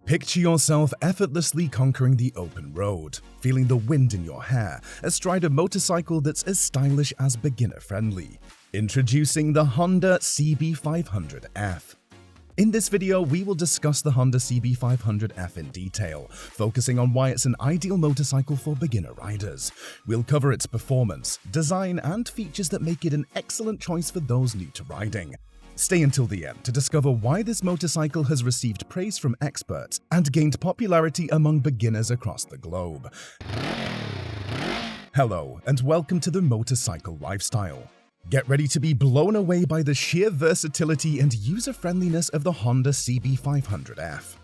Picture yourself effortlessly conquering the open road, feeling the wind in your hair, astride a motorcycle that's as stylish as beginner-friendly. Introducing the Honda CB500F. In this video, we will discuss the Honda CB500F in detail, focusing on why it's an ideal motorcycle for beginner riders. We'll cover its performance, design, and features that make it an excellent choice for those new to riding. Stay until the end to discover why this motorcycle has received praise from experts and gained popularity among beginners across the globe. Hello, and welcome to the motorcycle lifestyle. Get ready to be blown away by the sheer versatility and user-friendliness of the Honda CB500F.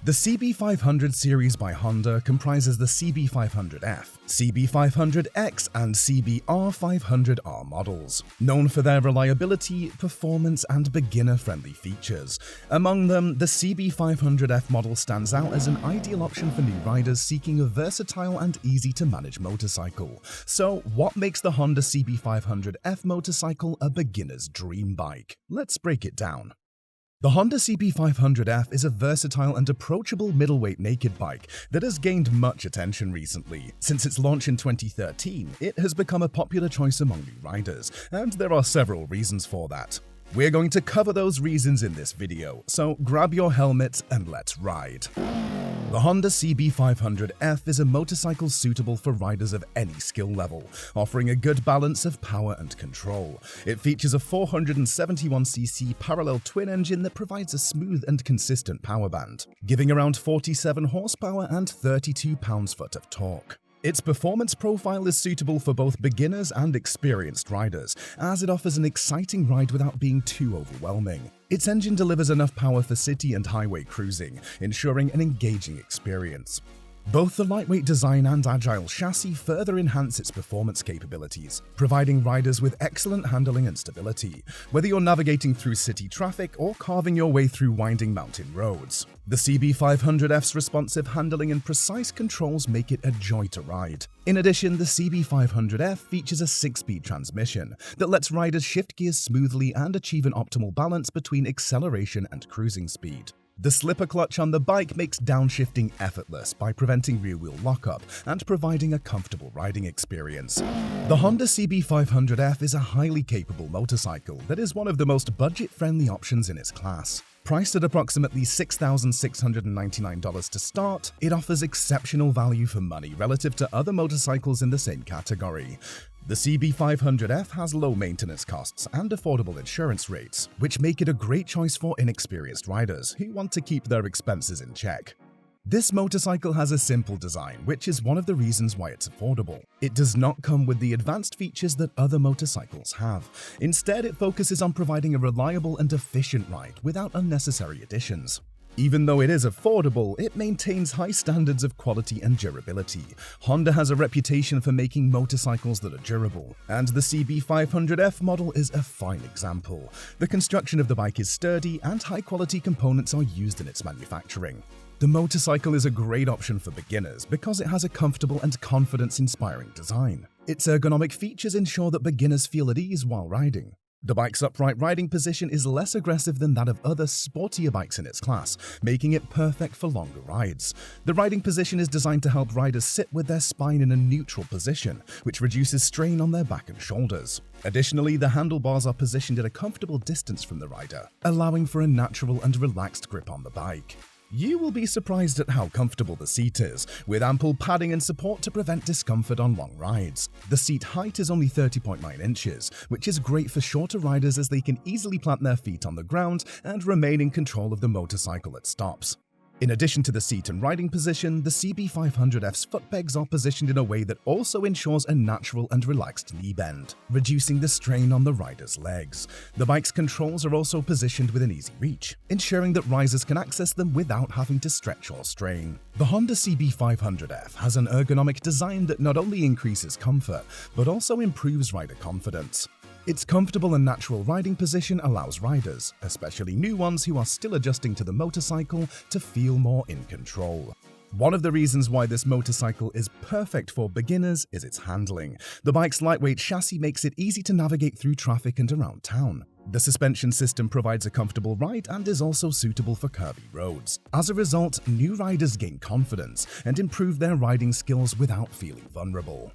The CB500 series by Honda comprises the CB500F, CB500X, and CBR500R models, known for their reliability, performance, and beginner-friendly features. Among them, the CB500F model stands out as an ideal option for new riders seeking a versatile and easy-to-manage motorcycle. So, what makes the Honda CB500F motorcycle a beginner's dream bike? Let's break it down. The Honda CB500F is a versatile and approachable middleweight naked bike that has gained much attention recently. Since its launch in 2013, it has become a popular choice among new riders, and there are several reasons for that. We're going to cover those reasons in this video, so grab your helmet and let's ride. The Honda CB500F is a motorcycle suitable for riders of any skill level, offering a good balance of power and control. It features a 471cc parallel twin engine that provides a smooth and consistent power band, giving around 47 horsepower and 32 pounds-foot of torque. Its performance profile is suitable for both beginners and experienced riders, as it offers an exciting ride without being too overwhelming. Its engine delivers enough power for city and highway cruising, ensuring an engaging experience. Both the lightweight design and agile chassis further enhance its performance capabilities, providing riders with excellent handling and stability, whether you're navigating through city traffic or carving your way through winding mountain roads. The CB500F's responsive handling and precise controls make it a joy to ride. In addition, the CB500F features a 6-speed transmission that lets riders shift gears smoothly and achieve an optimal balance between acceleration and cruising speed. The slipper clutch on the bike makes downshifting effortless by preventing rear-wheel lockup and providing a comfortable riding experience. The Honda CB500F is a highly capable motorcycle that is one of the most budget-friendly options in its class. Priced at approximately $6,699 to start, it offers exceptional value for money relative to other motorcycles in the same category. The CB500F has low maintenance costs and affordable insurance rates, which make it a great choice for inexperienced riders who want to keep their expenses in check. This motorcycle has a simple design, which is one of the reasons why it's affordable. It does not come with the advanced features that other motorcycles have. Instead, it focuses on providing a reliable and efficient ride without unnecessary additions. Even though it is affordable, it maintains high standards of quality and durability. Honda has a reputation for making motorcycles that are durable, and the CB500F model is a fine example. The construction of the bike is sturdy, and high-quality components are used in its manufacturing. The motorcycle is a great option for beginners because it has a comfortable and confidence-inspiring design. Its ergonomic features ensure that beginners feel at ease while riding. The bike's upright riding position is less aggressive than that of other sportier bikes in its class, making it perfect for longer rides. The riding position is designed to help riders sit with their spine in a neutral position, which reduces strain on their back and shoulders. Additionally, the handlebars are positioned at a comfortable distance from the rider, allowing for a natural and relaxed grip on the bike. You will be surprised at how comfortable the seat is, with ample padding and support to prevent discomfort on long rides. The seat height is only 30.9 inches, which is great for shorter riders as they can easily plant their feet on the ground and remain in control of the motorcycle at stops. In addition to the seat and riding position, the CB500F's foot pegs are positioned in a way that also ensures a natural and relaxed knee bend, reducing the strain on the rider's legs. The bike's controls are also positioned within easy reach, ensuring that riders can access them without having to stretch or strain. The Honda CB500F has an ergonomic design that not only increases comfort, but also improves rider confidence. Its comfortable and natural riding position allows riders, especially new ones who are still adjusting to the motorcycle, to feel more in control. One of the reasons why this motorcycle is perfect for beginners is its handling. The bike's lightweight chassis makes it easy to navigate through traffic and around town. The suspension system provides a comfortable ride and is also suitable for curvy roads. As a result, new riders gain confidence and improve their riding skills without feeling vulnerable.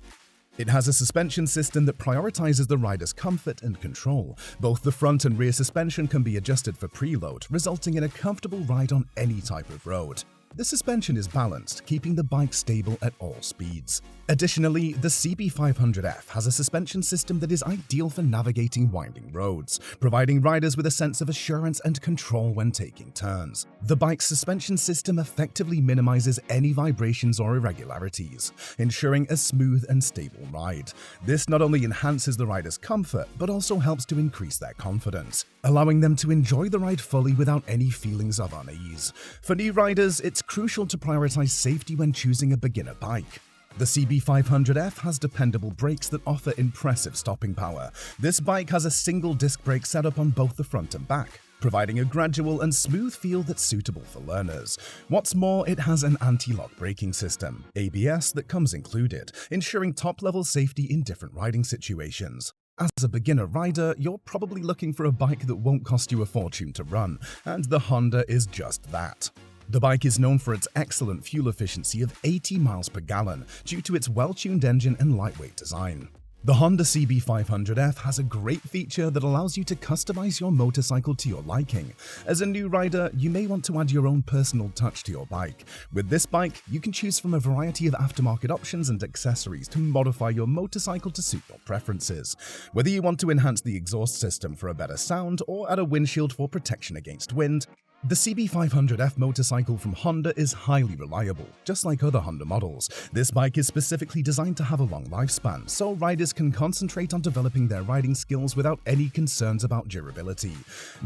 It has a suspension system that prioritizes the rider's comfort and control. Both the front and rear suspension can be adjusted for preload, resulting in a comfortable ride on any type of road. The suspension is balanced, keeping the bike stable at all speeds. Additionally, the CB500F has a suspension system that is ideal for navigating winding roads, providing riders with a sense of assurance and control when taking turns. The bike's suspension system effectively minimizes any vibrations or irregularities, ensuring a smooth and stable ride. This not only enhances the rider's comfort, but also helps to increase their confidence, allowing them to enjoy the ride fully without any feelings of unease. For new riders, it's crucial to prioritize safety when choosing a beginner bike. The CB500F has dependable brakes that offer impressive stopping power. This bike has a single disc brake setup on both the front and back, providing a gradual and smooth feel that's suitable for learners. What's more, it has an anti-lock braking system, ABS, that comes included, ensuring top-level safety in different riding situations. As a beginner rider, you're probably looking for a bike that won't cost you a fortune to run, and the Honda is just that. The bike is known for its excellent fuel efficiency of 80 miles per gallon due to its well-tuned engine and lightweight design. The Honda CB500F has a great feature that allows you to customize your motorcycle to your liking. As a new rider, you may want to add your own personal touch to your bike. With this bike, you can choose from a variety of aftermarket options and accessories to modify your motorcycle to suit your preferences. Whether you want to enhance the exhaust system for a better sound or add a windshield for protection against wind, the CB500F motorcycle from Honda is highly reliable, just like other Honda models. This bike is specifically designed to have a long lifespan, so riders can concentrate on developing their riding skills without any concerns about durability.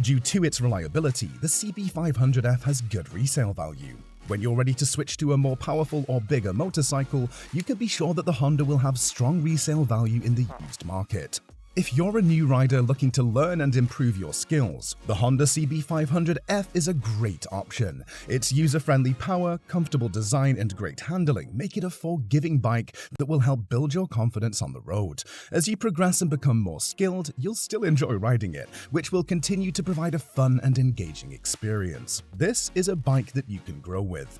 Due to its reliability, the CB500F has good resale value. When you're ready to switch to a more powerful or bigger motorcycle, you can be sure that the Honda will have strong resale value in the used market. If you're a new rider looking to learn and improve your skills, the Honda CB500F is a great option. Its user-friendly power, comfortable design, and great handling make it a forgiving bike that will help build your confidence on the road. As you progress and become more skilled, you'll still enjoy riding it, which will continue to provide a fun and engaging experience. This is a bike that you can grow with.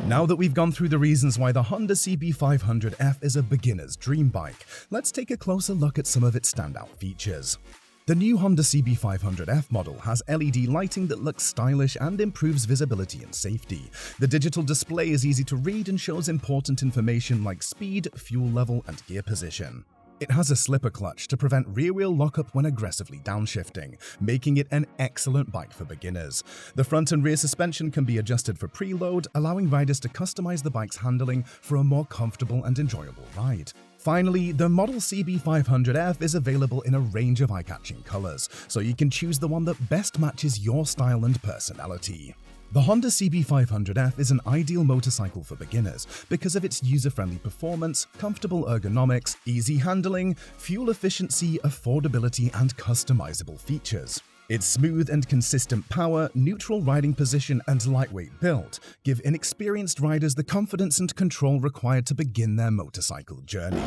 Now that we've gone through the reasons why the Honda CB500F is a beginner's dream bike, let's take a closer look at some of its standout features. The new Honda CB500F model has LED lighting that looks stylish and improves visibility and safety. The digital display is easy to read and shows important information like speed, fuel level, and gear position. It has a slipper clutch to prevent rear-wheel lockup when aggressively downshifting, making it an excellent bike for beginners. The front and rear suspension can be adjusted for preload, allowing riders to customize the bike's handling for a more comfortable and enjoyable ride. Finally, the model CB500F is available in a range of eye-catching colors, so you can choose the one that best matches your style and personality. The Honda CB500F is an ideal motorcycle for beginners because of its user-friendly performance, comfortable ergonomics, easy handling, fuel efficiency, affordability, and customizable features. Its smooth and consistent power, neutral riding position, and lightweight build give inexperienced riders the confidence and control required to begin their motorcycle journey.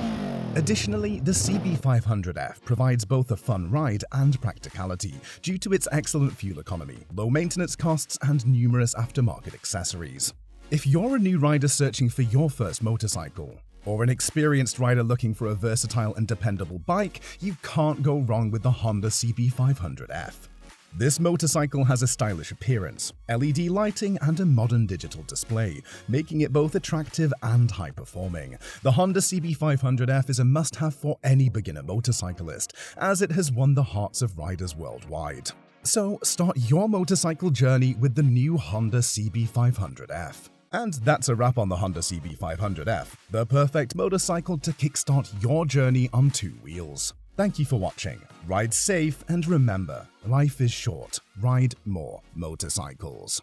Additionally, the CB500F provides both a fun ride and practicality due to its excellent fuel economy, low maintenance costs, and numerous aftermarket accessories. If you're a new rider searching for your first motorcycle, or an experienced rider looking for a versatile and dependable bike, you can't go wrong with the Honda CB500F. This motorcycle has a stylish appearance, LED lighting, and a modern digital display, making it both attractive and high-performing. The Honda CB500F is a must-have for any beginner motorcyclist, as it has won the hearts of riders worldwide. So start your motorcycle journey with the new Honda CB500F. And that's a wrap on the Honda CB500F, the perfect motorcycle to kickstart your journey on two wheels. Thank you for watching. Ride safe, and remember, life is short. Ride more motorcycles.